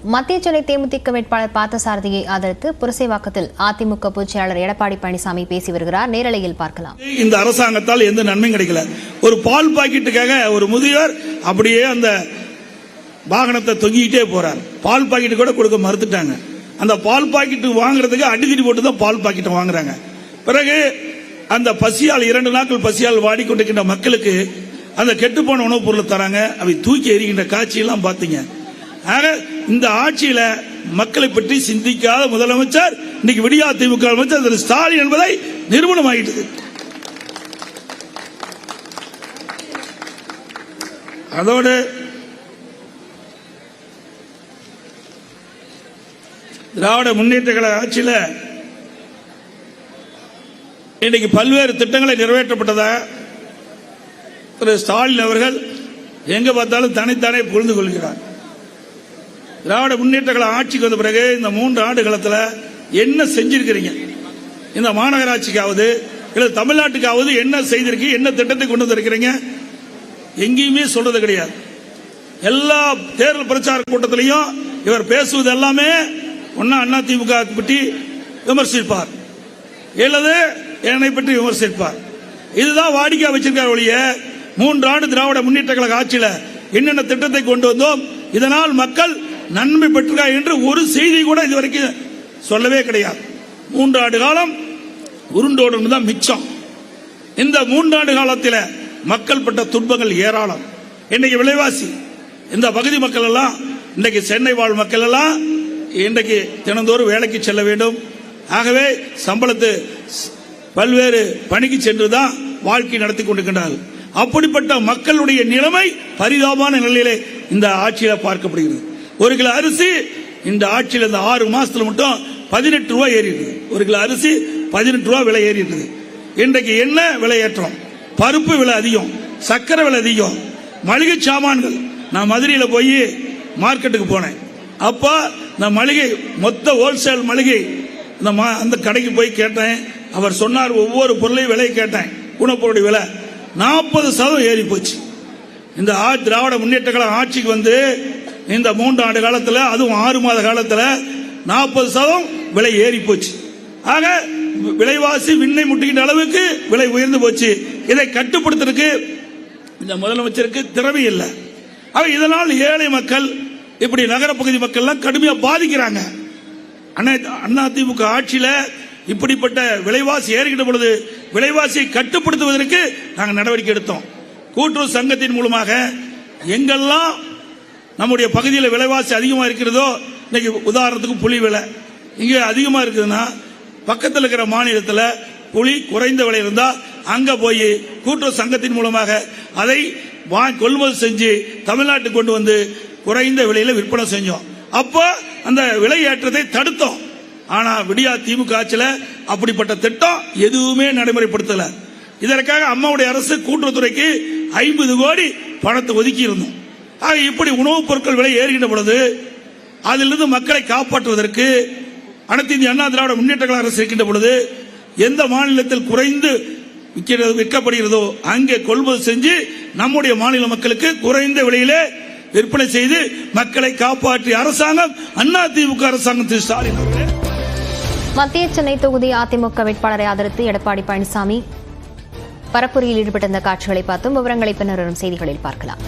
மத்திய சென்னை தேமுதிக வேட்பாளர் பார்த்தசாரதியை ஆதரித்து புரசைவாக்கத்தில் அதிமுக பொதுச்செயலாளர் எடப்பாடி பழனிசாமி பேசி வருகிறார். நேரலையில் பார்க்கலாம். இந்த அரசாங்கத்தால் எந்த நன்மையும் கிடைக்கல. ஒரு பால் பாக்கெட்டுக்காக ஒரு முதியோர் அப்படியே அந்த வாகனத்தை தொங்கிட்டே போறார். பால் பாக்கெட்டு கூட கொடுக்க மறுத்துட்டாங்க. அந்த பால் பாக்கெட்டு வாங்குறதுக்கு அடிக்கடி போட்டு தான் பால் பாக்கெட்டை வாங்குறாங்க. பிறகு அந்த பசியால் 2 நாட்கள் பசியால் வாடிக்கொண்டிருக்கின்ற மக்களுக்கு அந்த கெட்டுப்போன உணவுப் பொருளை தராங்க. அவை தூக்கி எறிகின்ற காட்சியெல்லாம் பார்த்தீங்க. ஆக இந்த ஆட்சியில மக்களை பற்றி சிந்திக்காத முதலமைச்சர் இன்னைக்கு விடியா திமுக அமைச்சர் திரு ஸ்டாலின் என்பதை நிரூபணம் ஆகிட்டது. அதோடு திராவிட முன்னேற்ற கழக ஆட்சியில் இன்னைக்கு பல்வேறு திட்டங்களை நிறைவேற்றப்பட்டதா திரு ஸ்டாலின் அவர்கள் எங்க பார்த்தாலும் தனித்தானே புரிந்து கொள்கிறார். திராவிட முன்னேற்ற கழக ஆட்சிக்கு வந்த பிறகு இந்த 3 ஆண்டு காலத்தில் என்ன செஞ்சிருக்கிறீங்க, இந்த மாநகராட்சிக்காவது இல்ல தமிழ்நாட்டுக்காவது என்ன செய்திருக்கீங்க, என்ன திட்டத்தை கொண்டு வந்திருக்கிறீங்க, எங்கேயுமே சொல்றது கிடையாது. எல்லா தேர்தல் பிரச்சார கூட்டத்திலையும் இவர் பேசுவது எல்லாமே ஒன்னா அதிமுக பற்றி விமர்சிப்பார், அல்லது என்னை பற்றி விமர்சிப்பார். இதுதான் வாடிக்கை வச்சிருக்கார் ஒழிய 3 ஆண்டு திராவிட முன்னேற்ற கழக ஆட்சியில் என்னென்ன திட்டத்தை கொண்டு வந்தோம், இதனால் மக்கள் நன்மை பெற்றிருக்கார் என்று ஒரு செய்தி கூட இதுவரைக்கும் சொல்லவே கிடையாது. 3 ஆண்டு காலம் உருண்டோடு தான் மிச்சம். இந்த 3 ஆண்டு காலத்தில் மக்கள் பட்ட துன்பங்கள் ஏராளம். இன்னைக்கு விலைவாசி, இந்த பகுதி மக்கள் எல்லாம், இன்னைக்கு சென்னை வாழ் மக்கள் எல்லாம் இன்றைக்கு தினந்தோறும் வேலைக்கு செல்ல வேண்டும். ஆகவே சம்பளத்து பல்வேறு பணிக்கு சென்றுதான் வாழ்க்கை நடத்தி கொண்டிருக்கின்றார்கள். அப்படிப்பட்ட மக்களுடைய நிலைமை பரிதாபமான நிலையிலே இந்த ஆட்சியில் பார்க்கப்படுகிறது. 1 கிலோ அரிசி இந்த ஆட்சியில் இந்த 6 மாசத்துல மட்டும் 18 ரூபாய் ஏறி இருக்குது. 1 கிலோ அரிசி 18 ரூபாய் விலை ஏறி இருக்குது. இன்றைக்கு என்ன விலை ஏற்றம், பருப்பு விலை அதிகம், சக்கரை விலை அதிகம், மளிகை சாமான்கள். நான் மதுரையில் போய் மார்க்கெட்டுக்கு போனேன். அப்ப இந்த மளிகை மொத்த ஹோல்சேல் மளிகை அந்த கடைக்கு போய் கேட்டேன். அவர் சொன்னார், ஒவ்வொரு பொருளையும் விலை கேட்டேன். உணவுப்பொருளுடைய விலை 40% ஏறி போச்சு. இந்த திராவிட முன்னேற்ற கழக ஆட்சிக்கு வந்து இந்த 3 ஆண்டு காலத்தில், அதுவும் 6 மாத காலத்தில் 40% விலை ஏறி போச்சு. ஆக விலைவாசி விண்ணை முட்டுகின்ற அளவுக்கு விலை உயர்ந்து போச்சு. இதை கட்டுப்படுத்துறதுக்கு இந்த முதலமைச்சருக்கு திறமை இல்லை. ஆக இதனால் ஏழை மக்கள், இப்படி நகரப்பகுதி மக்கள் எல்லாம் கடுமையா பாதிக்கிறாங்க. அதிமுக ஆட்சியில இப்படிப்பட்ட விலைவாசி ஏறுகின்ற பொழுது விலைவாசியை கட்டுப்படுத்துவதற்கு நாங்கள் நடவடிக்கை எடுத்தோம். கூட்டுறவு சங்கத்தின் மூலமாக எங்கெல்லாம் நம்முடைய பகுதியில் விலைவாசி அதிகமாக இருக்கிறதோ, இன்னைக்கு உதாரணத்துக்கு புளி விலை இங்கே அதிகமாக இருக்குதுன்னா, பக்கத்தில் இருக்கிற மாநிலத்தில் புளி குறைந்த விலை இருந்தால் அங்கே போய் கூட்டுறவு சங்கத்தின் மூலமாக அதை கொள்முதல் செஞ்சு தமிழ்நாட்டுக்கு கொண்டு வந்து குறைந்த விலையில் விற்பனை செஞ்சோம். அப்போ அந்த விலை ஏற்றத்தை தடுத்தோம். ஆனா விடியா திமுக ஆட்சியில் அப்படிப்பட்ட திட்டம் எதுவுமே நடைமுறைப்படுத்தல. இதற்காக அம்மாவுடைய அரசு கூட்டுறவுத்துறைக்கு 50 கோடி பணத்தை ஒதுக்கி இருந்தோம். ஆக இப்படி உணவுப் பொருட்கள் விலை ஏறுகின்ற பொழுது அதிலிருந்து மக்களை காப்பாற்றுவதற்கு அனைத்து இந்திய அண்ணா திராவிட முன்னேற்ற கழக அரசு இருக்கின்ற பொழுது எந்த மாநிலத்தில் குறைந்து விற்கப்படுகிறதோ அங்கே கொள்முதல் செஞ்சு நம்முடைய மாநில மக்களுக்கு குறைந்த விலையிலே விற்பனை செய்து மக்களை காப்பாற்றிய அரசாங்கம் அதிமுக அரசாங்கம். திரு ஸ்டாலின் அவர்களே, மத்திய சென்னை தொகுதி அதிமுக வேட்பாளரை ஆதரித்து எடப்பாடி பழனிசாமி பரப்புரையில் ஈடுபட்டிருந்த காட்சிகளை பார்த்தும் விவரங்களை பின்னர் வரும் செய்திகளில் பார்க்கலாம்.